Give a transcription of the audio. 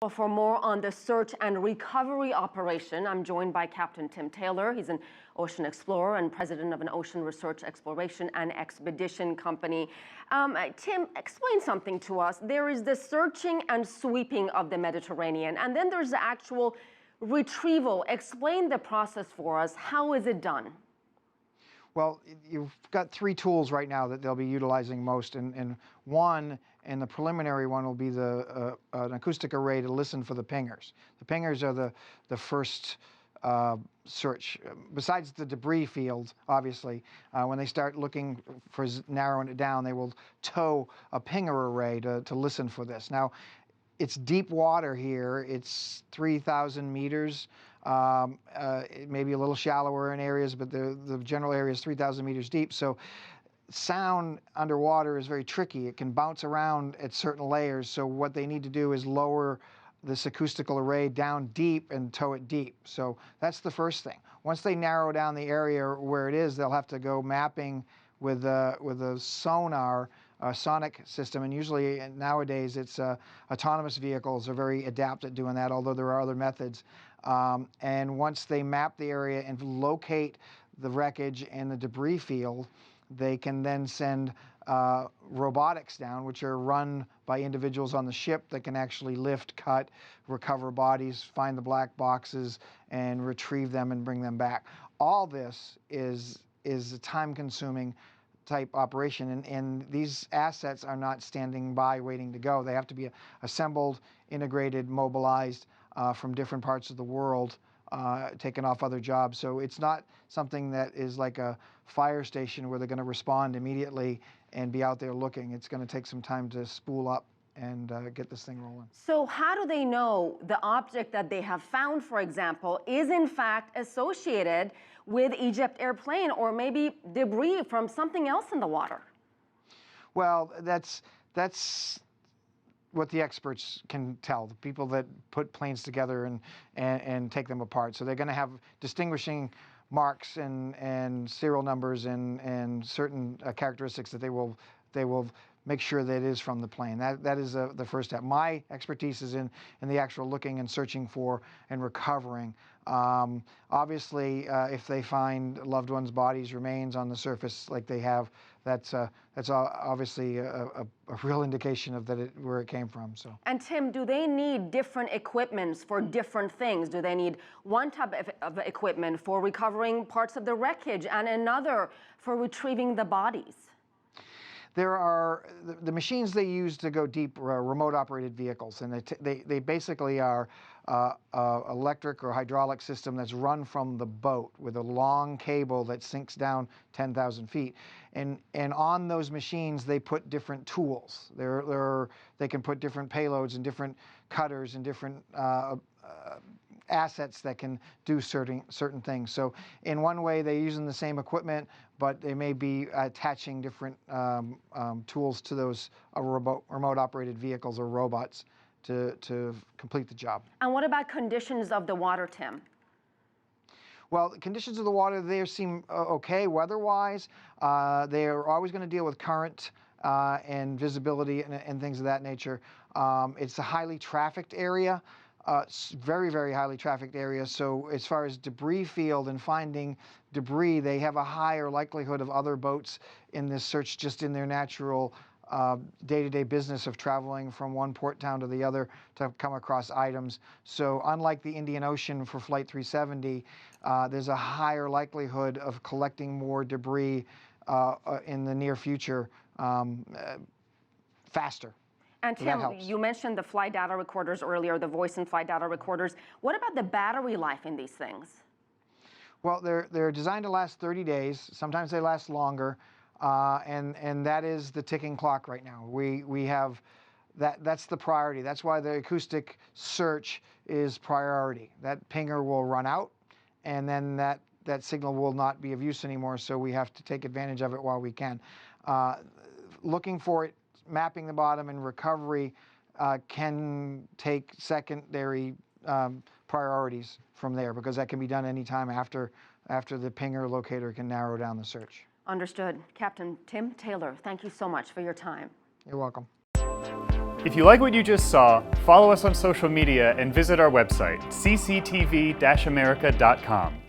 Well, for more on the search and recovery operation, I'm joined by Captain Tim Taylor. He's an ocean explorer and president of an ocean research, exploration, and expedition company. Tim, explain something to us. There is the searching and sweeping of the Mediterranean, and then there's the actual retrieval. Explain the process for us. How is it done? Well, you've got three tools right now that they'll be utilizing most, and one, and the preliminary one, will be an acoustic array to listen for the pingers. The pingers are the first search. Besides the debris field, obviously, when they start looking for narrowing it down, they will tow a pinger array to listen for this. Now, it's deep water here. It's 3,000 meters. It may be a little shallower in areas, but the general area is 3,000 meters deep. So sound underwater is very tricky. It can bounce around at certain layers. So what they need to do is lower this acoustical array down deep and tow it deep. So that's the first thing. Once they narrow down the area where it is, they'll have to go mapping with a sonar, sonic system, and usually nowadays it's autonomous vehicles are very adept at doing that, although there are other methods. And once they map the area and locate the wreckage and the debris field, they can then send robotics down, which are run by individuals on the ship that can actually lift, cut, recover bodies, find the black boxes, and retrieve them and bring them back. All this is a time-consuming type operation, and these assets are not standing by waiting to go. They have to be assembled, integrated, mobilized from different parts of the world, taken off other jobs. So it's not something that is like a fire station where they're going to respond immediately and be out there looking. It's going to take some time to spool up and get this thing rolling. So how do they know the object that they have found, for example, is in fact associated with EgyptAir plane or maybe debris from something else in the water? Well, that's what the experts can tell, the people that put planes together and take them apart. So they're going to have distinguishing marks and serial numbers and certain characteristics that they will make sure that it is from the plane. That is the first step. My expertise is in the actual looking and searching for and recovering. Obviously, if they find loved ones' bodies, remains on the surface like they have, that's obviously a real indication of where it came from. So. And Tim, do they need different equipments for different things? Do they need one type of equipment for recovering parts of the wreckage and another for retrieving the bodies? There are the machines they use to go deep are remote operated vehicles, and they basically are electric or hydraulic system that's run from the boat with a long cable that sinks down 10,000 feet. And on those machines they put different tools. They can put different payloads and different cutters and different assets that can do certain things. So in one way they're using the same equipment, but they may be attaching different tools to those remote operated vehicles or robots to complete the job. And what about conditions of the water, Tim? Well, the conditions of the water there seem okay weather-wise. They are always going to deal with current and visibility and things of that nature. It's a highly trafficked area. Very, very highly trafficked area. So as far as debris field and finding debris, they have a higher likelihood of other boats in this search just in their natural day-to-day business of traveling from one port town to the other to come across items. So unlike the Indian Ocean for Flight 370, there's a higher likelihood of collecting more debris in the near future faster. And Tim, you mentioned the flight data recorders earlier, the voice and flight data recorders. What about the battery life in these things? Well, they're designed to last 30 days. Sometimes they last longer, and that is the ticking clock right now. We have that's the priority. That's why the acoustic search is priority. That pinger will run out, and then that signal will not be of use anymore. So we have to take advantage of it while we can. Looking for it, mapping the bottom, and recovery can take secondary priorities from there, because that can be done anytime after the pinger locator can narrow down the search. Understood. Captain Tim Taylor, thank you so much for your time. You're welcome. If you like what you just saw, follow us on social media and visit our website, cctv-america.com.